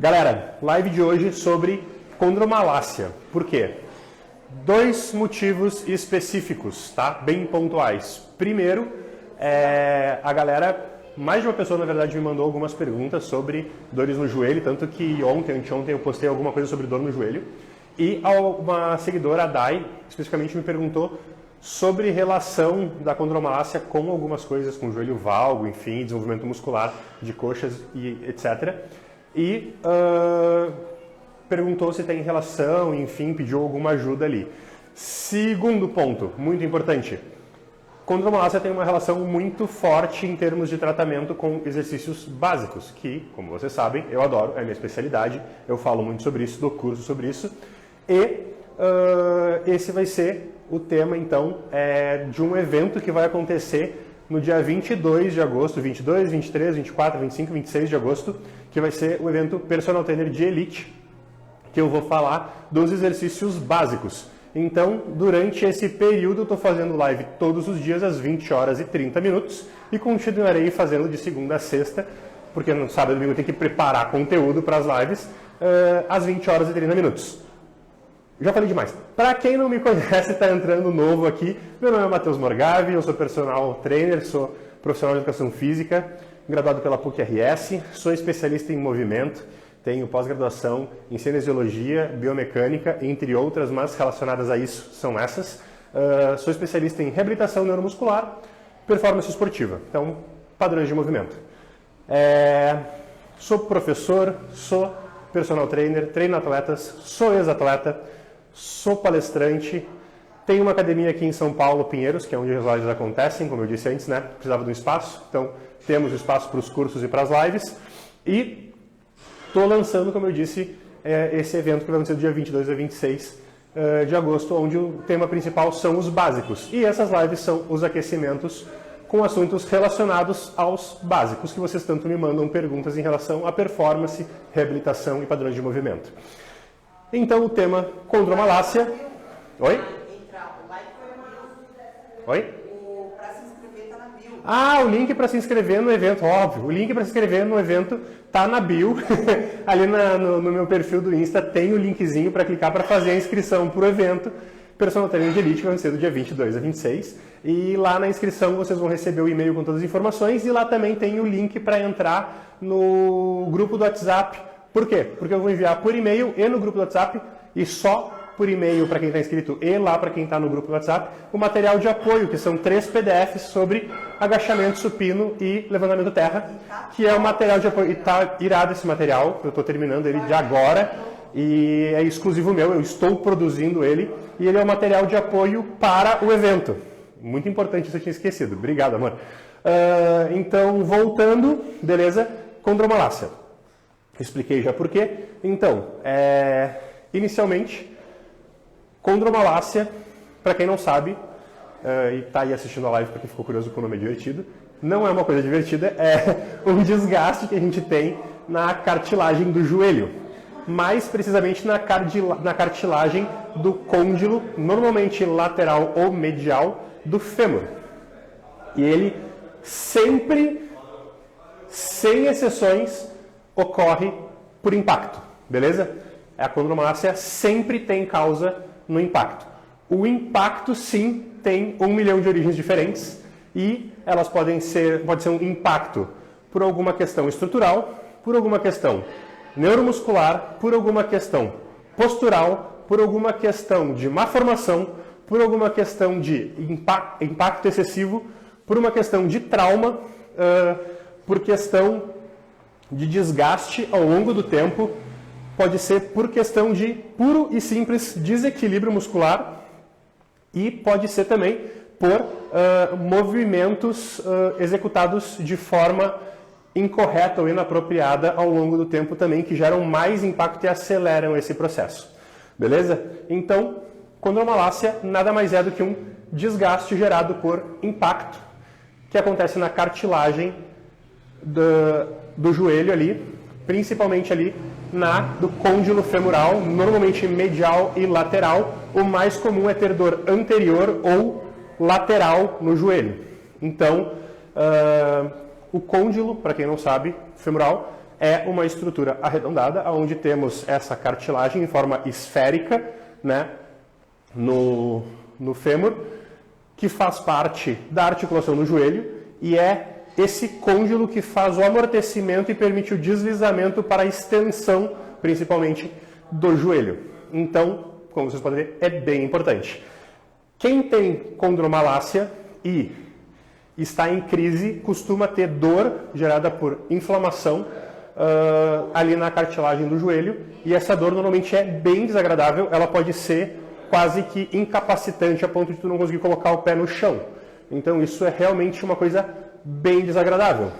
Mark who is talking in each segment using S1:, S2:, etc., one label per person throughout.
S1: Galera, live de hoje sobre condromalácia. Por quê? Dois motivos específicos, tá? Bem pontuais. Primeiro, a galera, mais de uma pessoa na verdade me mandou algumas perguntas sobre dores no joelho, tanto que anteontem eu postei alguma coisa sobre dor no joelho. E uma seguidora, a Dai, especificamente me perguntou sobre relação da condromalácia com algumas coisas, com joelho valgo, enfim, desenvolvimento muscular de coxas e etc. E perguntou se tem relação, enfim, pediu alguma ajuda ali. Segundo ponto, muito importante, condromalácia tem uma relação muito forte em termos de tratamento com exercícios básicos, que, como vocês sabem, eu adoro, é a minha especialidade, eu falo muito sobre isso, dou curso sobre isso, e esse vai ser o tema, então, de um evento que vai acontecer no dia 22 de agosto, 22, 23, 24, 25, 26 de agosto, que vai ser o evento Personal Trainer de Elite, que eu vou falar dos exercícios básicos. Então, durante esse período, eu estou fazendo live todos os dias, às 20 horas e 30 minutos, e continuarei fazendo de segunda a sexta, porque no sábado e domingo eu tenho que preparar conteúdo para as lives, às 20 horas e 30 minutos. Já falei demais. Para quem não me conhece, está entrando novo aqui, meu nome é Matheus Morgavi, eu sou personal trainer, sou profissional de educação física, graduado pela PUC-RS, sou especialista em movimento, tenho pós-graduação em cinesiologia, biomecânica, entre outras, mas relacionadas a isso são essas. Sou especialista em reabilitação neuromuscular, performance esportiva, então padrões de movimento. Sou professor, sou personal trainer, treino atletas, sou ex-atleta, sou palestrante, tenho uma academia aqui em São Paulo, Pinheiros, que é onde as lives acontecem, como eu disse antes, né? Precisava de um espaço, então temos espaço para os cursos e para as lives. E estou lançando, como eu disse, esse evento que vai acontecer do dia 22 a 26 de agosto, onde o tema principal são os básicos. E essas lives são os aquecimentos com assuntos relacionados aos básicos, que vocês tanto me mandam perguntas em relação à performance, reabilitação e padrões de movimento. Então, o tema condromalácia... Oi? Oi?
S2: Para se inscrever está na bio.
S1: Ah, o link para se inscrever no evento, óbvio. O link para se inscrever no evento está na bio. Ali no meu perfil do Insta tem o linkzinho para clicar para fazer a inscrição para o evento Personal Trainer de Elite, que vai ser do dia 22 a 26. E lá na inscrição vocês vão receber o e-mail com todas as informações e lá também tem o link para entrar no grupo do WhatsApp. Por quê? Porque eu vou enviar por e-mail e no grupo do WhatsApp e só por e-mail para quem está inscrito e lá para quem está no grupo do WhatsApp, o material de apoio, que são 3 PDFs sobre agachamento supino e levantamento terra, que é o material de apoio. E está irado esse material, eu estou terminando ele de agora e é exclusivo meu, eu estou produzindo ele e ele é o material de apoio para o evento. Muito importante, isso eu tinha esquecido. Obrigado, amor. Então, voltando, beleza? Condromalácia. Expliquei já por quê. Então, inicialmente, condromalácia, para quem não sabe, e está aí assistindo a live porque ficou curioso com o nome divertido, não é uma coisa divertida, é um desgaste que a gente tem na cartilagem do joelho. Mais precisamente na cartilagem do côndilo, normalmente lateral ou medial, do fêmur. E ele sempre, sem exceções, ocorre por impacto, beleza? A condromalácia sempre tem causa no impacto. O impacto, sim, tem 1 milhão de origens diferentes e elas pode ser um impacto por alguma questão estrutural, por alguma questão neuromuscular, por alguma questão postural, por alguma questão de má formação, por alguma questão de impacto excessivo, por uma questão de trauma, por questão de desgaste ao longo do tempo, pode ser por questão de puro e simples desequilíbrio muscular e pode ser também por movimentos executados de forma incorreta ou inapropriada ao longo do tempo também, que geram mais impacto e aceleram esse processo. Beleza? Então, condromalácia nada mais é do que um desgaste gerado por impacto que acontece na cartilagem do joelho ali, principalmente ali do côndilo femoral, normalmente medial e lateral. O mais comum é ter dor anterior ou lateral no joelho. Então, o côndilo, para quem não sabe, femoral, é uma estrutura arredondada, onde temos essa cartilagem em forma esférica, né, no fêmur, que faz parte da articulação do joelho e é esse côndilo que faz o amortecimento e permite o deslizamento para a extensão, principalmente, do joelho. Então, como vocês podem ver, é bem importante. Quem tem condromalácia e está em crise costuma ter dor gerada por inflamação ali na cartilagem do joelho, e essa dor normalmente é bem desagradável, ela pode ser quase que incapacitante a ponto de tu não conseguir colocar o pé no chão. Então isso é realmente uma coisa bem desagradável.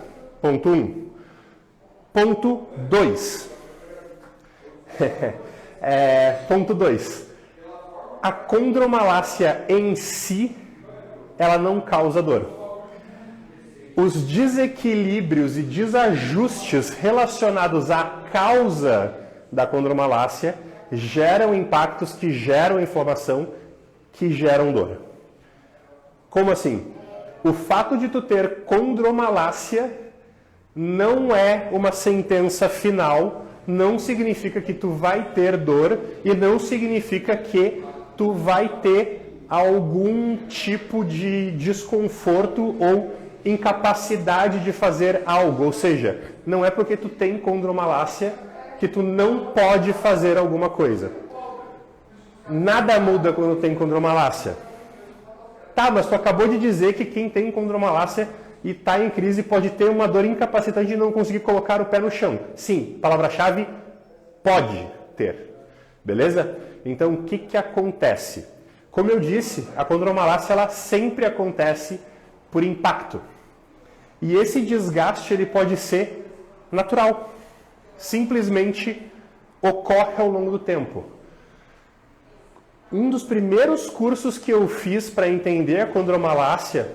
S1: Ponto 1. Ponto 2. Ponto 2. A condromalácia em si, ela não causa dor. Os desequilíbrios e desajustes relacionados à causa da condromalácia geram impactos que geram inflamação, que geram dor. Como assim? O fato de tu ter condromalácia não é uma sentença final, não significa que tu vai ter dor e não significa que tu vai ter algum tipo de desconforto ou incapacidade de fazer algo. Ou seja, não é porque tu tem condromalácia que tu não pode fazer alguma coisa. Nada muda quando tem condromalácia. Tá, mas tu acabou de dizer que quem tem condromalácia e está em crise pode ter uma dor incapacitante de não conseguir colocar o pé no chão. Sim, palavra-chave, pode ter. Beleza? Então, o que acontece? Como eu disse, a condromalácia ela sempre acontece por impacto. E esse desgaste ele pode ser natural. Simplesmente ocorre ao longo do tempo. Um dos primeiros cursos que eu fiz para entender a condromalácia,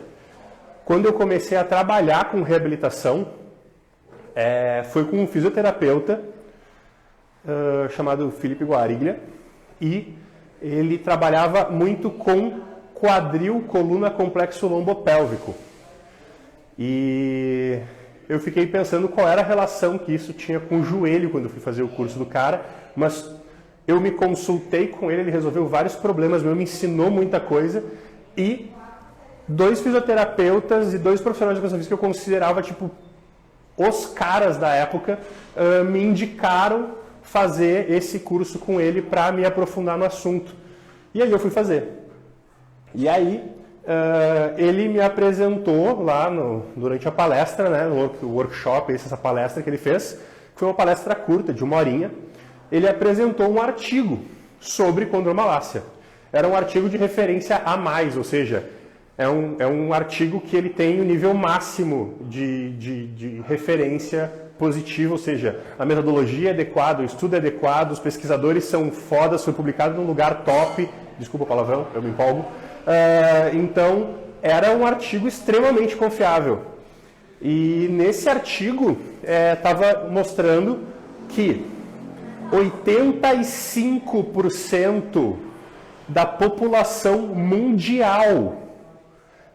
S1: quando eu comecei a trabalhar com reabilitação, foi com um fisioterapeuta chamado Felipe Guariglia, e ele trabalhava muito com quadril, coluna, complexo lombopélvico. E eu fiquei pensando qual era a relação que isso tinha com o joelho quando eu fui fazer o curso do cara, mas eu me consultei com ele, ele resolveu vários problemas, me ensinou muita coisa, e 2 fisioterapeutas e 2 profissionais de educação física que eu considerava tipo os caras da época me indicaram fazer esse curso com ele para me aprofundar no assunto. E aí eu fui fazer. E aí ele me apresentou lá durante a palestra, né, no workshop, essa palestra que ele fez, que foi uma palestra curta, de 1 horinha. Ele apresentou um artigo sobre condromalácia. Era um artigo de referência a mais, ou seja, é um artigo que ele tem o nível máximo de referência positiva, ou seja, a metodologia é adequada, o estudo é adequado, os pesquisadores são fodas, foi publicado num lugar top, desculpa o palavrão, eu me empolgo. Então, era um artigo extremamente confiável. E nesse artigo estava mostrando que 85% da população mundial,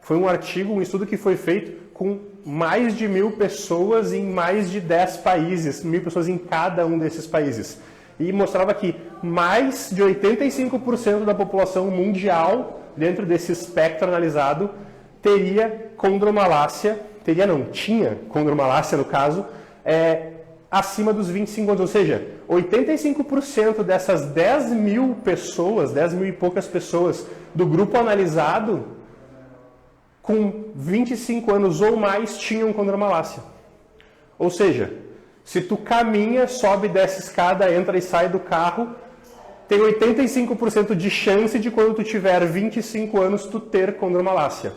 S1: foi um artigo, um estudo que foi feito com mais de 1.000 pessoas em mais de 10 países, 1.000 pessoas em cada um desses países. E mostrava que mais de 85% da população mundial, dentro desse espectro analisado, teria condromalácia, tinha condromalácia no caso, acima dos 25 anos, ou seja, 85% dessas 10.000 pessoas, 10.000 e poucas pessoas do grupo analisado, com 25 anos ou mais, tinham condromalácia. Ou seja, se tu caminha, sobe, desce escada, entra e sai do carro, tem 85% de chance de quando tu tiver 25 anos, tu ter condromalácia.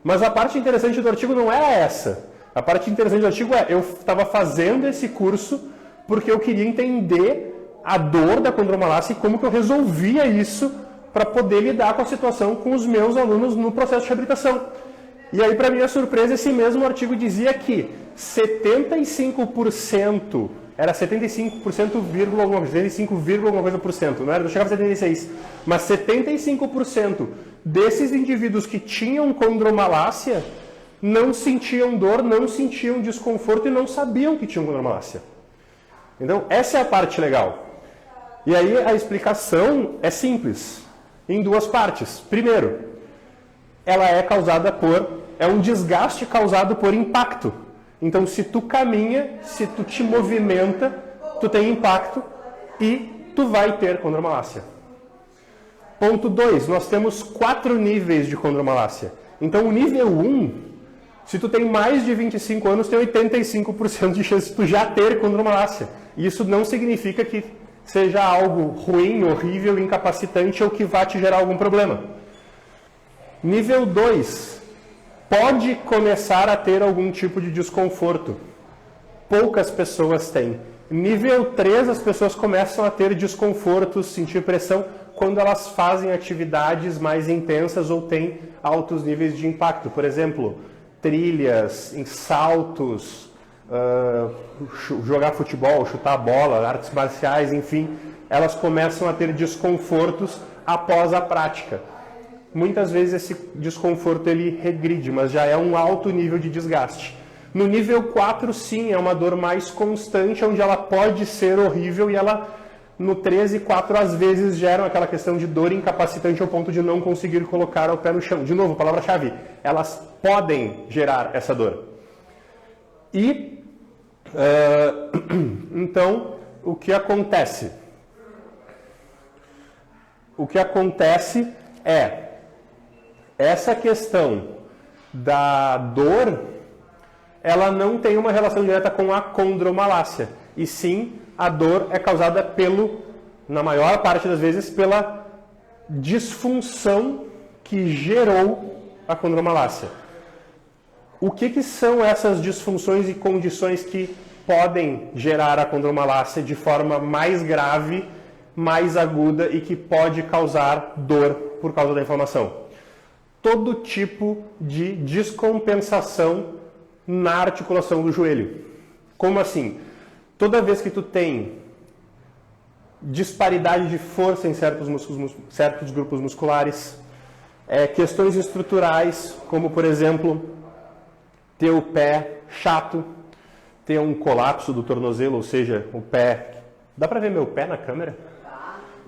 S1: Mas a parte interessante do artigo não era essa. A parte interessante do artigo eu estava fazendo esse curso porque eu queria entender a dor da condromalácia e como que eu resolvia isso para poder lidar com a situação com os meus alunos no processo de reabilitação. E aí, para minha surpresa, esse mesmo artigo dizia que 75%, era 75%, alguma coisa, 75, alguma coisa por cento, não chegava a 76, mas 75% desses indivíduos que tinham condromalácia não sentiam dor, não sentiam desconforto e não sabiam que tinham condromalácia. Então, essa é a parte legal. E aí a explicação é simples, em duas partes. Primeiro, ela é um desgaste causado por impacto. Então, se tu caminha, se tu te movimenta, tu tem impacto e tu vai ter condromalácia. Ponto 2, nós temos 4 níveis de condromalácia. Então, o nível 1, se tu tem mais de 25 anos, tem 85% de chance de tu já ter condromalácia. E isso não significa que seja algo ruim, horrível, incapacitante ou que vá te gerar algum problema. Nível 2, pode começar a ter algum tipo de desconforto. Poucas pessoas têm. Nível 3, as pessoas começam a ter desconforto, sentir pressão, quando elas fazem atividades mais intensas ou têm altos níveis de impacto. Por exemplo, trilhas, em saltos, jogar futebol, chutar a bola, artes marciais, enfim, elas começam a ter desconfortos após a prática. Muitas vezes esse desconforto ele regride, mas já é um alto nível de desgaste. No nível 4, sim, é uma dor mais constante, onde ela pode ser horrível e ela, no 3 e 4, às vezes geram aquela questão de dor incapacitante ao ponto de não conseguir colocar o pé no chão. De novo, palavra-chave, elas podem gerar essa dor. E, então, o que acontece? O que acontece é essa questão da dor, ela não tem uma relação direta com a condromalácia. E sim, a dor é causada na maior parte das vezes, pela disfunção que gerou a condromalácia. O que são essas disfunções e condições que podem gerar a condromalácia de forma mais grave, mais aguda e que pode causar dor por causa da inflamação? Todo tipo de descompensação na articulação do joelho. Como assim? Toda vez que tu tem disparidade de força em certos grupos musculares, questões estruturais, como por exemplo, ter o pé chato, ter um colapso do tornozelo, ou seja, o pé... Dá para ver meu pé na câmera?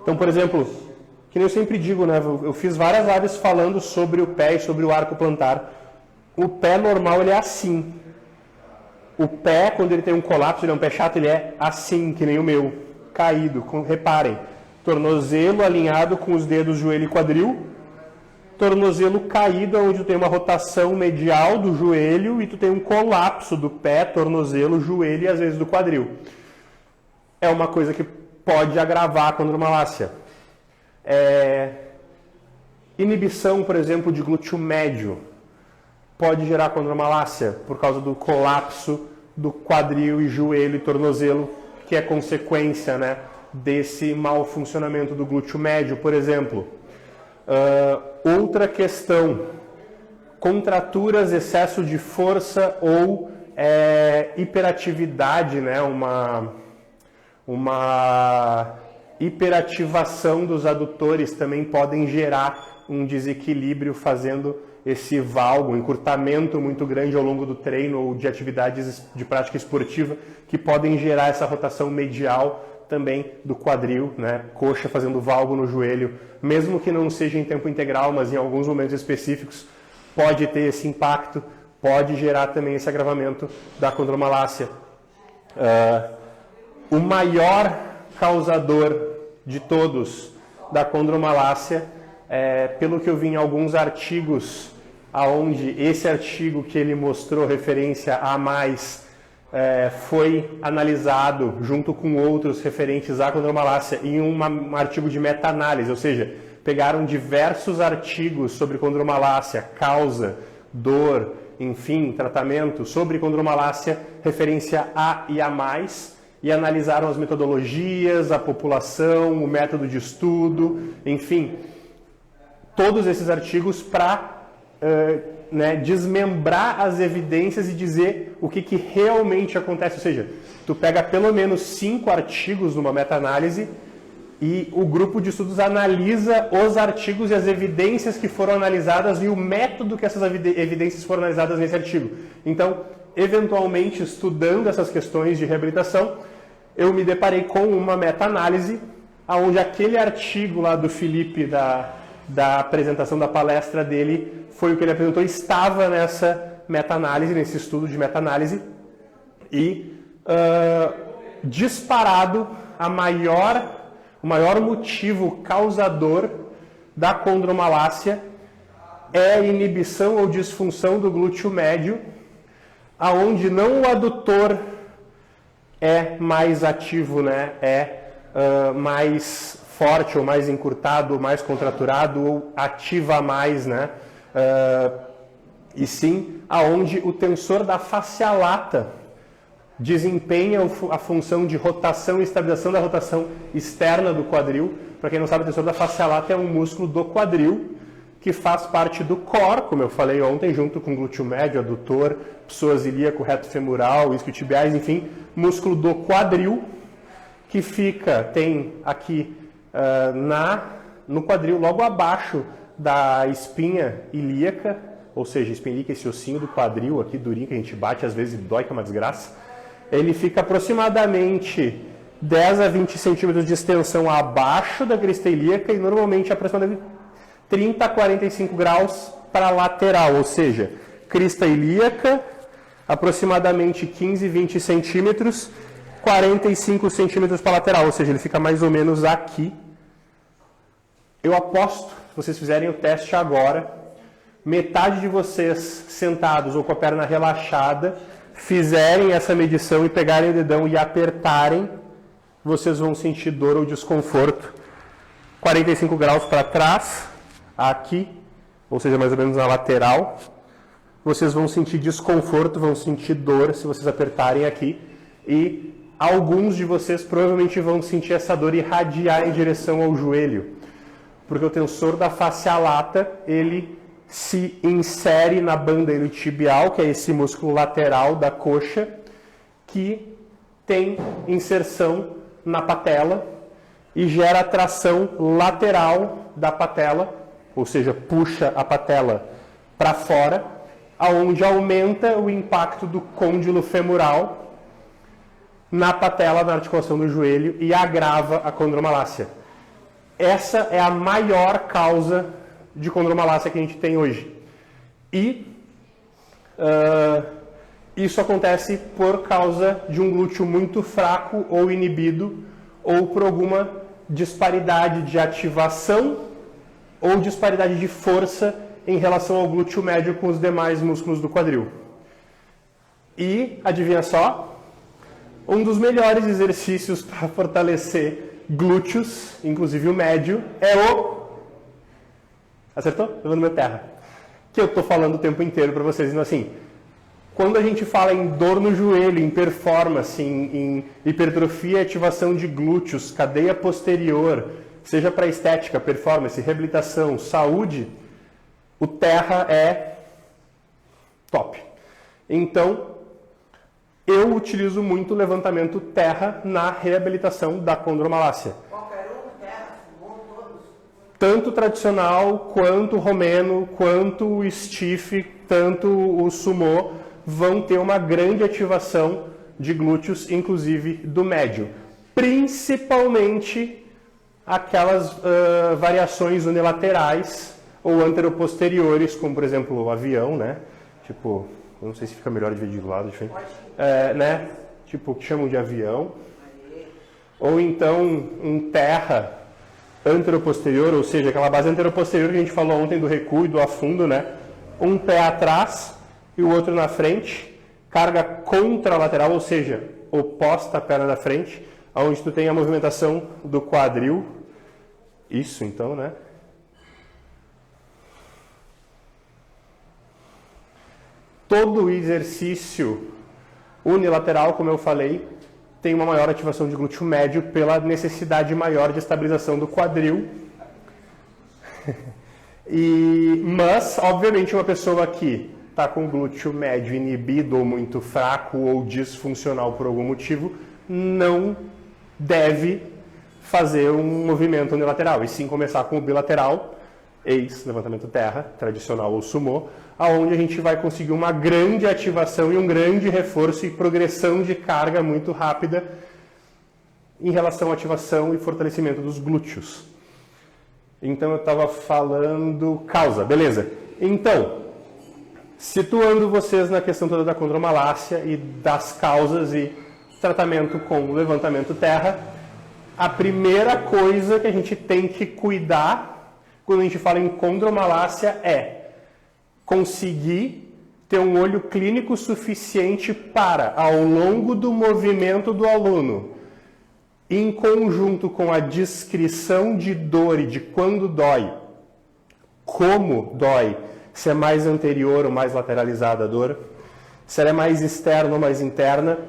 S1: Então, por exemplo, que nem eu sempre digo, né? Eu fiz várias lives falando sobre o pé e sobre o arco plantar. O pé normal, ele é assim. O pé, quando ele tem um colapso, ele é um pé chato, ele é assim, que nem o meu, caído. Reparem, tornozelo alinhado com os dedos joelho e quadril, tornozelo caído, onde tu tem uma rotação medial do joelho e tu tem um colapso do pé, tornozelo, joelho e às vezes do quadril. É uma coisa que pode agravar a condromalácia. Inibição, por exemplo, de glúteo médio pode gerar condromalácia por causa do colapso do quadril e joelho e tornozelo, que é consequência, né, desse mau funcionamento do glúteo médio, por exemplo. Outra questão, contraturas, excesso de força ou hiperatividade, né, uma hiperativação dos adutores também podem gerar um desequilíbrio, fazendo esse valgo, um encurtamento muito grande ao longo do treino ou de atividades de prática esportiva, que podem gerar essa rotação medial também do quadril, né? Coxa fazendo valgo no joelho, mesmo que não seja em tempo integral, mas em alguns momentos específicos, pode ter esse impacto, pode gerar também esse agravamento da condromalácia. O maior causador de todos da condromalácia, pelo que eu vi em alguns artigos, aonde esse artigo que ele mostrou referência a mais foi analisado junto com outros referentes à condromalácia em um artigo de meta-análise, ou seja, pegaram diversos artigos sobre condromalácia, causa, dor, enfim, tratamento sobre condromalácia, referência a e a mais, e analisaram as metodologias, a população, o método de estudo, enfim, todos esses artigos para desmembrar as evidências e dizer o que realmente acontece. Ou seja, tu pega pelo menos 5 artigos numa meta-análise E o grupo de estudos analisa os artigos e as evidências que foram analisadas e o método que essas evidências foram analisadas nesse artigo. Então, eventualmente, estudando essas questões de reabilitação, eu me deparei com uma meta-análise, onde aquele artigo lá do Felipe, da apresentação da palestra dele, foi o que ele apresentou, estava nessa meta-análise, nesse estudo de meta-análise, e disparado o maior motivo causador da condromalácia é a inibição ou disfunção do glúteo médio, aonde não o adutor é mais ativo, né? Mais forte ou mais encurtado ou mais contraturado ou ativa mais, né? E sim aonde o tensor da fascia lata desempenha a função de rotação e estabilização da rotação externa do quadril. Para quem não sabe, o tensor da fascia lata é um músculo do quadril que faz parte do core, como eu falei ontem, junto com glúteo médio, adutor, psoas ilíaco, reto femoral, isquiotibiais, enfim, músculo do quadril que tem aqui no quadril, logo abaixo da espinha ilíaca, ou seja, espinha ilíaca, esse ossinho do quadril aqui, durinho, que a gente bate, às vezes dói, que é uma desgraça. Ele fica aproximadamente 10 a 20 centímetros de extensão abaixo da crista ilíaca e normalmente aproximadamente 30 a 45 graus para a lateral, ou seja, crista ilíaca, aproximadamente 15, 20 centímetros, 45 centímetros para a lateral, ou seja, ele fica mais ou menos aqui. Eu aposto, se vocês fizerem o teste agora, metade de vocês sentados ou com a perna relaxada, fizerem essa medição e pegarem o dedão e apertarem, vocês vão sentir dor ou desconforto. 45 graus para trás, aqui, ou seja, mais ou menos na lateral. Vocês vão sentir desconforto, vão sentir dor se vocês apertarem aqui. E alguns de vocês provavelmente vão sentir essa dor irradiar em direção ao joelho. Porque o tensor da fascia lata, ele se insere na banda iliotibial, que é esse músculo lateral da coxa, que tem inserção na patela e gera tração lateral da patela, ou seja, puxa a patela para fora, aonde aumenta o impacto do côndilo femoral na patela, na articulação do joelho e agrava a condromalácia. Essa é a maior causa de condromalácia que a gente tem hoje. E isso acontece por causa de um glúteo muito fraco ou inibido, ou por alguma disparidade de ativação ou disparidade de força em relação ao glúteo médio com os demais músculos do quadril. E, adivinha só, um dos melhores exercícios para fortalecer glúteos, inclusive o médio, é o... Acertou? Levando minha terra. Que eu estou falando o tempo inteiro para vocês. Então, assim, quando a gente fala em dor no joelho, em performance, em hipertrofia e ativação de glúteos, cadeia posterior, seja para estética, performance, reabilitação, saúde, o terra é top. Então, eu utilizo muito o levantamento terra na reabilitação da condromalácia. Tanto tradicional, quanto romeno, quanto o stiff, tanto o sumô, vão ter uma grande ativação de glúteos, inclusive do médio. Principalmente aquelas variações unilaterais ou anteroposteriores, como por exemplo o avião, né? Tipo, eu não sei se fica melhor de ver de lado, diferente. Né? Tipo, que chamam de avião. Ou então um terra anteroposterior, ou seja, aquela base anteroposterior que a gente falou ontem do recuo e do afundo, né? Um pé atrás e o outro na frente, carga contralateral, ou seja, oposta à perna da frente, onde tu tem a movimentação do quadril. Isso, então, né? Todo exercício unilateral, como eu falei, tem uma maior ativação de glúteo médio pela necessidade maior de estabilização do quadril. Mas, obviamente, uma pessoa que está com o glúteo médio inibido ou muito fraco ou disfuncional por algum motivo, não deve fazer um movimento unilateral, e sim começar com o bilateral, levantamento terra, tradicional ou sumô, aonde a gente vai conseguir uma grande ativação e um grande reforço e progressão de carga muito rápida em relação à ativação e fortalecimento dos glúteos. Então eu estava falando causa, beleza. Então, situando vocês na questão toda da condromalácia e das causas e tratamento com levantamento terra, a primeira coisa que a gente tem que cuidar quando a gente fala em condromalácia é conseguir ter um olho clínico suficiente para, ao longo do movimento do aluno, em conjunto com a descrição de dor e de quando dói, como dói, se é mais anterior ou mais lateralizada a dor, se ela é mais externa ou mais interna,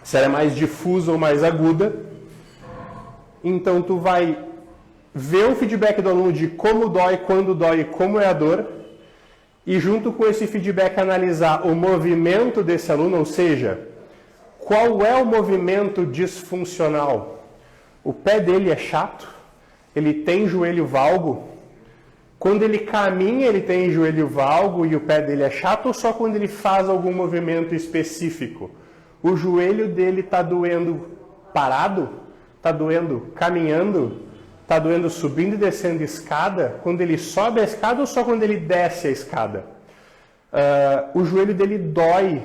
S1: se ela é mais difusa ou mais aguda. Então tu vai ver o feedback do aluno de como dói, quando dói e como é a dor, e junto com esse feedback analisar o movimento desse aluno, ou seja, qual é o movimento disfuncional? O pé dele é chato? Ele tem joelho valgo? Quando ele caminha, ele tem joelho valgo e o pé dele é chato, ou só quando ele faz algum movimento específico? O joelho dele está doendo parado? Está doendo caminhando? Está doendo subindo e descendo escada? Quando ele sobe a escada ou só quando ele desce a escada? O joelho dele dói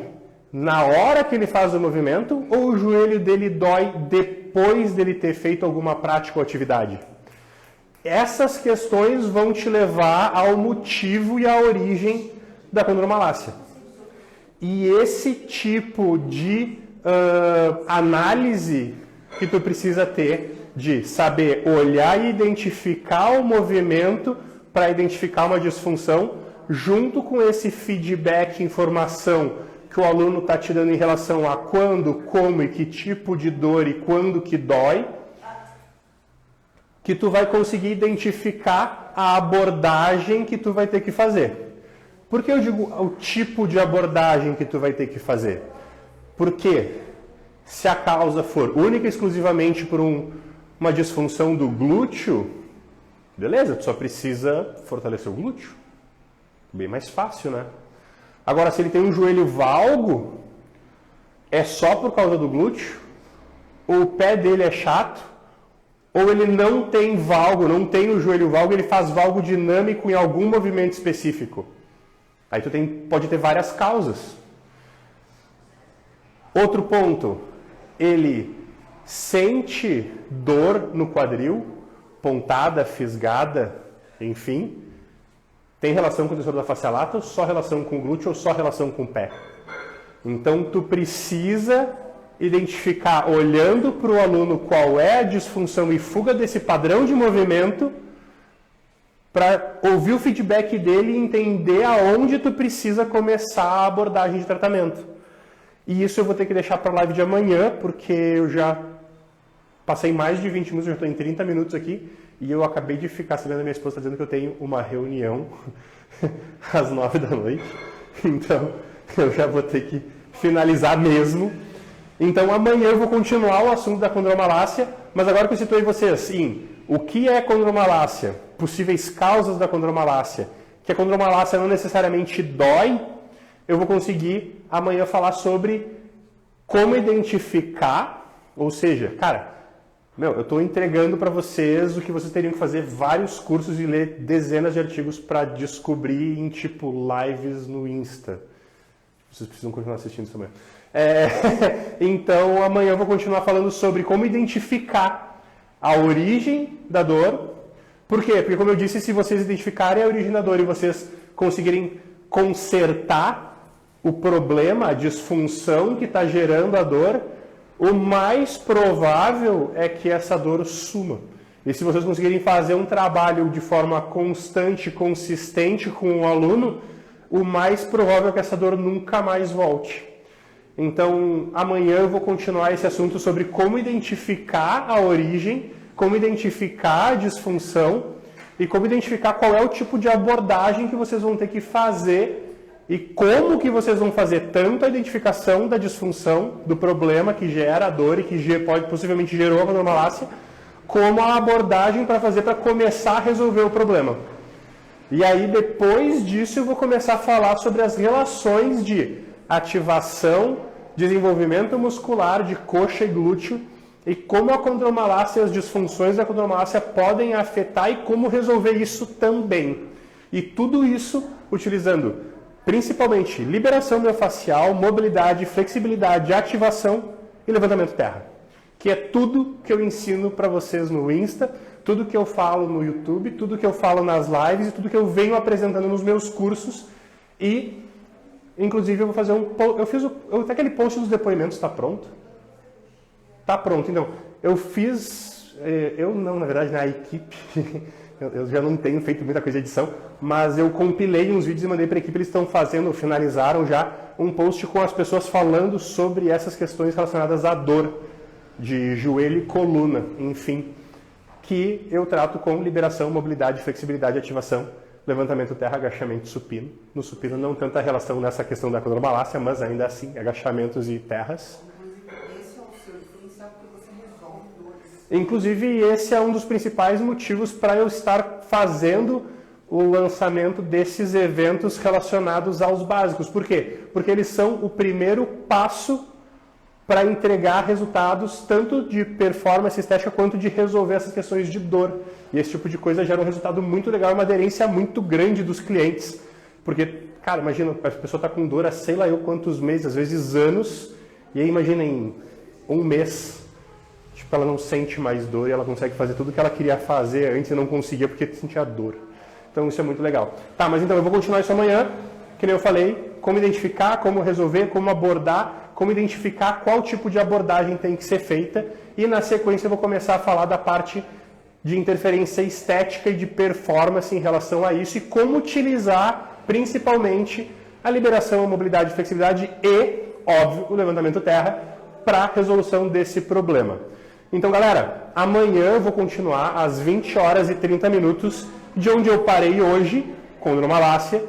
S1: na hora que ele faz o movimento ou o joelho dele dói depois dele ter feito alguma prática ou atividade? Essas questões vão te levar ao motivo e à origem da condromalácia. E esse tipo de análise que tu precisa ter de saber olhar e identificar o movimento para identificar uma disfunção, junto com esse feedback, informação que o aluno está te dando em relação a quando, como e que tipo de dor e quando que dói, que tu vai conseguir identificar a abordagem que tu vai ter que fazer. Por que eu digo o tipo de abordagem que tu vai ter que fazer? Porque se a causa for única e exclusivamente por uma disfunção do glúteo, beleza, tu só precisa fortalecer o glúteo. Bem mais fácil, né? Agora, se ele tem um joelho valgo, é só por causa do glúteo? Ou o pé dele é chato? Ou ele não tem valgo, não tem o joelho valgo, ele faz valgo dinâmico em algum movimento específico? Aí tu pode ter várias causas. Outro ponto, ele sente dor no quadril, pontada, fisgada, enfim. Tem relação com o tensor da face lata ou só relação com o glúteo ou só relação com o pé? Então tu precisa identificar, olhando para o aluno, qual é a disfunção e fuga desse padrão de movimento, para ouvir o feedback dele e entender aonde tu precisa começar a abordagem de tratamento. E isso eu vou ter que deixar para a live de amanhã, porque eu já passei mais de 20 minutos, já estou em 30 minutos aqui, e eu acabei de ficar sabendo, a minha esposa está dizendo que eu tenho uma reunião às 9 da noite, então eu já vou ter que finalizar mesmo. Então amanhã eu vou continuar o assunto da condromalácia, mas agora que eu situei vocês em o que é condromalácia, possíveis causas da condromalácia, que a condromalácia não necessariamente dói, eu vou conseguir amanhã falar sobre como identificar, ou seja, cara, eu estou entregando para vocês o que vocês teriam que fazer vários cursos e ler dezenas de artigos para descobrir em tipo lives no Insta. Vocês precisam continuar assistindo isso amanhã. Então amanhã eu vou continuar falando sobre como identificar a origem da dor. Por quê? Porque, como eu disse, se vocês identificarem a origem da dor e vocês conseguirem consertar o problema, a disfunção que está gerando a dor, o mais provável é que essa dor suma. E se vocês conseguirem fazer um trabalho de forma constante, consistente com o aluno, o mais provável é que essa dor nunca mais volte. Então, amanhã eu vou continuar esse assunto sobre como identificar a origem, como identificar a disfunção e como identificar qual é o tipo de abordagem que vocês vão ter que fazer e como que vocês vão fazer tanto a identificação da disfunção, do problema que gera a dor e que possivelmente gerou a condromalácia, como a abordagem para fazer para começar a resolver o problema. E aí, depois disso, eu vou começar a falar sobre as relações de ativação, desenvolvimento muscular de coxa e glúteo e como a condromalácia e as disfunções da condromalácia podem afetar e como resolver isso também. E tudo isso utilizando principalmente liberação miofascial, mobilidade, flexibilidade, ativação e levantamento terra. Que é tudo que eu ensino para vocês no Insta, tudo que eu falo no YouTube, tudo que eu falo nas lives e tudo que eu venho apresentando nos meus cursos. E, inclusive, eu vou fazer até aquele post dos depoimentos, está pronto? Está pronto. Então, eu fiz... Eu não, na verdade, na equipe... Eu já não tenho feito muita coisa de edição, mas eu compilei uns vídeos e mandei para a equipe, eles estão fazendo, finalizaram já, um post com as pessoas falando sobre essas questões relacionadas à dor de joelho e coluna, enfim, que eu trato com liberação, mobilidade, flexibilidade, ativação, levantamento terra, agachamento supino. No supino não tanta relação nessa questão da condromalácia, mas ainda assim, agachamentos e terras.
S2: Esse é o seu diferencial porque você resolve dores.
S1: Inclusive, esse é um dos principais motivos para eu estar fazendo o lançamento desses eventos relacionados aos básicos. Por quê? Porque eles são o primeiro passo para entregar resultados tanto de performance estética quanto de resolver essas questões de dor. E esse tipo de coisa gera um resultado muito legal e uma aderência muito grande dos clientes. Porque, cara, imagina, a pessoa está com dor há sei lá eu quantos meses, às vezes anos, e aí imagina em um mês, tipo, ela não sente mais dor e ela consegue fazer tudo que ela queria fazer antes e não conseguia porque sentia dor. Então isso é muito legal. Tá, mas então eu vou continuar isso amanhã, que nem eu falei, como identificar, como resolver, como abordar, como identificar qual tipo de abordagem tem que ser feita e na sequência eu vou começar a falar da parte de interferência estética e de performance em relação a isso e como utilizar principalmente a liberação, a mobilidade, a flexibilidade e, óbvio, o levantamento terra para a resolução desse problema. Então, galera, amanhã eu vou continuar às 20 horas e 30 minutos de onde eu parei hoje, condromalácia,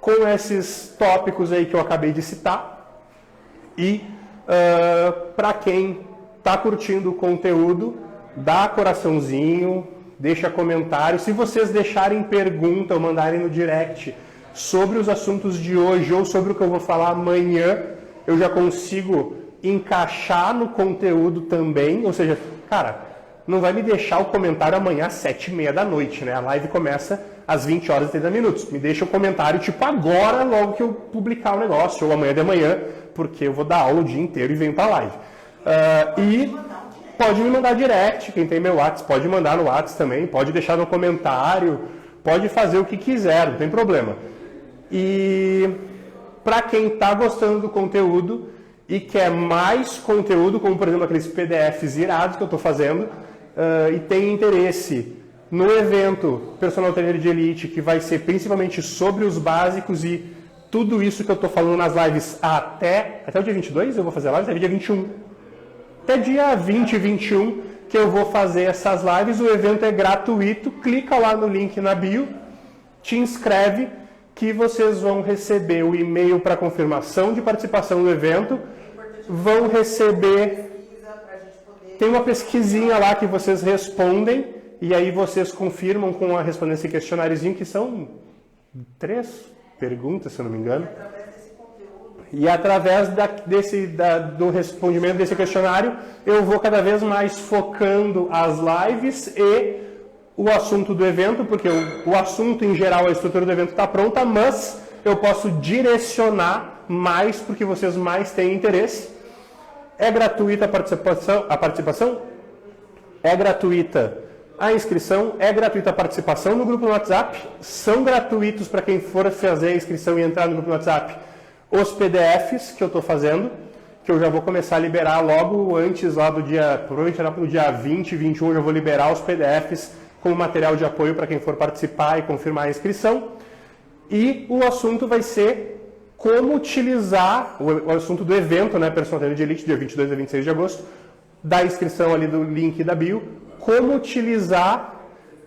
S1: com esses tópicos aí que eu acabei de citar. E para quem está curtindo o conteúdo, dá coraçãozinho, deixa comentário. Se vocês deixarem pergunta ou mandarem no direct sobre os assuntos de hoje ou sobre o que eu vou falar amanhã, eu já consigo encaixar no conteúdo também. Ou seja, cara, não vai me deixar o comentário amanhã às 7h30 da noite, né? A live começa às 20 horas e 30 minutos. Me deixa o comentário tipo agora, logo que eu publicar o negócio, ou amanhã de manhã, porque eu vou dar aula o dia inteiro e venho para a live. E pode me mandar direct, quem tem meu WhatsApp pode mandar no WhatsApp também, pode deixar no comentário, pode fazer o que quiser, não tem problema. E para quem está gostando do conteúdo e quer mais conteúdo, como por exemplo aqueles PDFs irados que eu estou fazendo, e tem interesse no evento Personal Trainer de Elite, que vai ser principalmente sobre os básicos e tudo isso que eu estou falando nas lives até o dia 22, eu vou fazer a live, até dia 21. Até dia 20 e 21 que eu vou fazer essas lives, o evento é gratuito, clica lá no link na bio, te inscreve, que vocês vão receber o e-mail para confirmação de participação no evento, vão receber... Tem uma pesquisinha lá que vocês respondem, e aí vocês confirmam com a respondência questionáriozinho, que são 3 perguntas, se eu não me engano. E através do respondimento desse questionário, eu vou cada vez mais focando as lives e o assunto do evento, porque o assunto em geral, a estrutura do evento está pronta, mas eu posso direcionar mais porque vocês mais têm interesse. É gratuita a participação? É gratuita a inscrição, é gratuita a participação no grupo no WhatsApp, são gratuitos para quem for fazer a inscrição e entrar no grupo no WhatsApp os PDFs que eu estou fazendo, que eu já vou começar a liberar logo antes lá do dia, provavelmente no dia 20, 21, eu já vou liberar os PDFs com material de apoio para quem for participar e confirmar a inscrição. E o assunto vai ser como utilizar, o assunto do evento, né, Personal Trainer de Elite, dia 22 a 26 de agosto, da inscrição ali do link da bio, como utilizar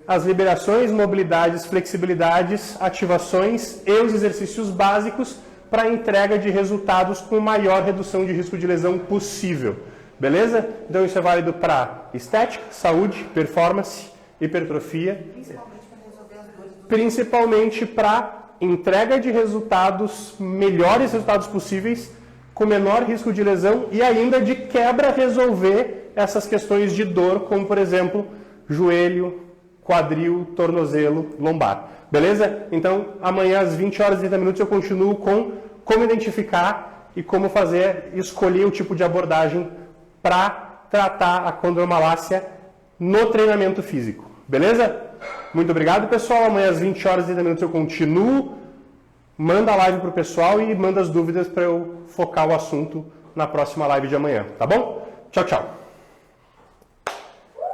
S1: as liberações, mobilidades, flexibilidades, ativações e os exercícios básicos para a entrega de resultados com maior redução de risco de lesão possível. Beleza? Então isso é válido para estética, saúde, performance, hipertrofia.
S2: Principalmente para resolver as dores do
S1: Principalmente para entrega de resultados, melhores resultados possíveis, com menor risco de lesão e ainda de quebra resolver essas questões de dor, como por exemplo, joelho, quadril, tornozelo, lombar. Beleza? Então, amanhã às 20 horas e 30 minutos eu continuo com como identificar e como fazer, escolher o tipo de abordagem para tratar a condromalácia no treinamento físico. Beleza? Muito obrigado, pessoal. Amanhã às 20 horas e 30 minutos eu continuo. Manda a live para o pessoal e manda as dúvidas para eu focar o assunto na próxima live de amanhã. Tá bom? Tchau, tchau.